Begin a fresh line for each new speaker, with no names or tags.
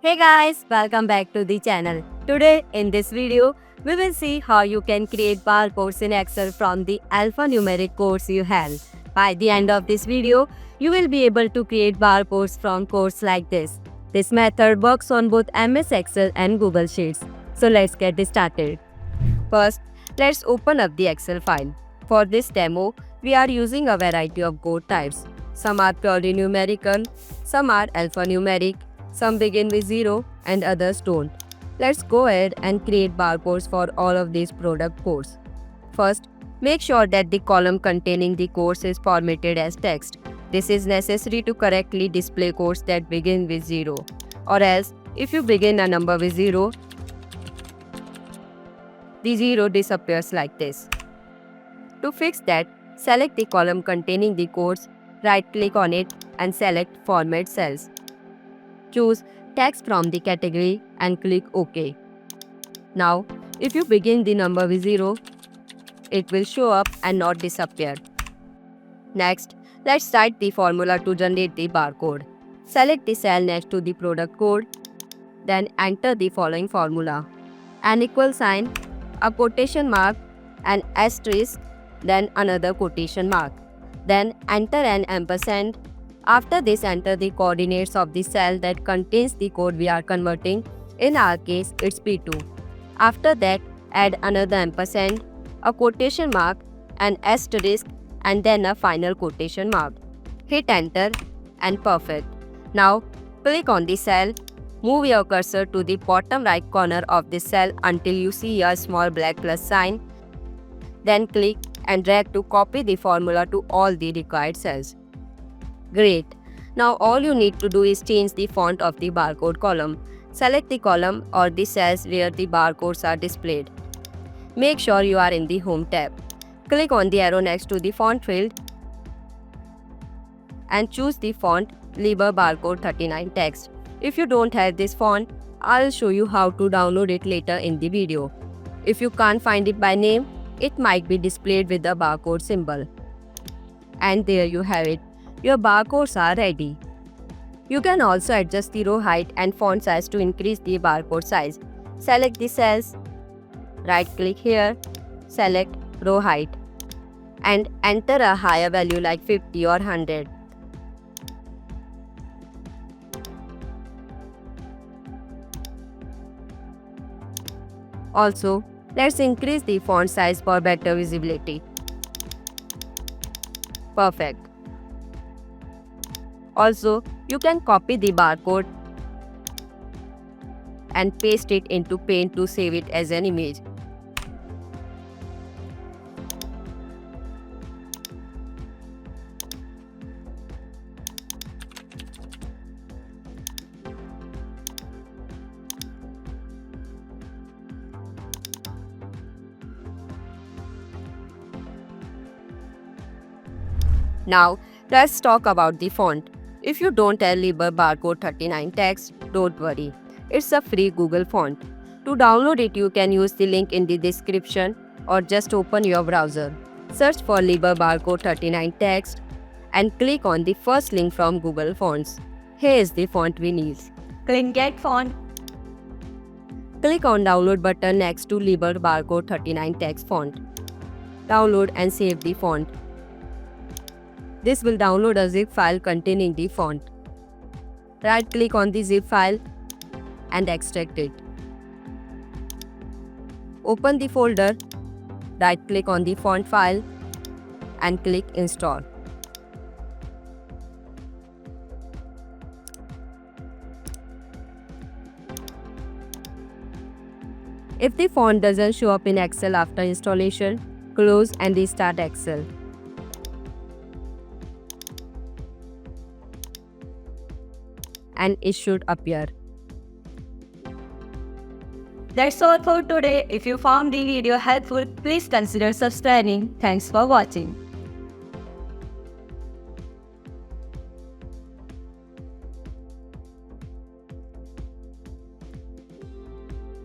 Hey guys, welcome back to the channel. Today in this video, we will see how you can create barcodes in Excel from the alphanumeric codes you have. By the end of this video, you will be able to create barcodes from codes like this. This method works on both MS Excel and Google Sheets. So let's get started. First, let's open up the Excel file. For this demo, we are using a variety of code types. Some are purely numerical, some are alphanumeric, some begin with 0 and others don't. Let's go ahead and create barcodes for all of these product codes. First, make sure that the column containing the codes is formatted as text. This is necessary to correctly display codes that begin with 0. Or else, if you begin a number with 0, the 0 disappears like this. To fix that, select the column containing the codes, right-click on it and select Format Cells. Choose Text from the category and click OK. Now, if you begin the number with 0, it will show up and not disappear. Next, let's write the formula to generate the barcode. Select the cell next to the product code, then enter the following formula: an equal sign, a quotation mark, an asterisk, then another quotation mark. Then enter an ampersand. After this, enter the coordinates of the cell that contains the code we are converting. In our case, it's P2. After that, add another ampersand, a quotation mark, an asterisk, and then a final quotation mark. Hit enter and perfect. Now, click on the cell. Move your cursor to the bottom right corner of the cell until you see a small black plus sign. Then click and drag to copy the formula to all the required cells. Great. Now all you need to do is change the font of the barcode column. Select the column or the cells where the barcodes are displayed. Make sure you are in the Home tab. Click on the arrow next to the font field and choose the font Liber Barcode 39 text. If you don't have this font, I'll show you how to download it later in the video. If you can't find it by name, it might be displayed with the barcode symbol. And there you have it. Your barcodes are ready. You can also adjust the row height and font size to increase the barcode size. Select the cells, right-click here, select row height, and enter a higher value like 50 or 100. Also, let's increase the font size for better visibility. Perfect. Also, you can copy the barcode and paste it into Paint to save it as an image. Now, let's talk about the font. If you don't have Liber Barcode 39 text, don't worry. It's a free Google font. To download it, you can use the link in the description or just open your browser. Search for Liber Barcode 39 text and click on the first link from Google Fonts. Here is the font we need.
Click Get Font.
Click on Download button next to Liber Barcode 39 text font. Download and save the font. This will download a zip file containing the font. Right-click on the zip file and extract it. Open the folder, right-click on the font file and click Install. If the font doesn't show up in Excel after installation, close and restart Excel. And it should appear.
That's all for today. If you found the video helpful, please consider subscribing. Thanks for watching.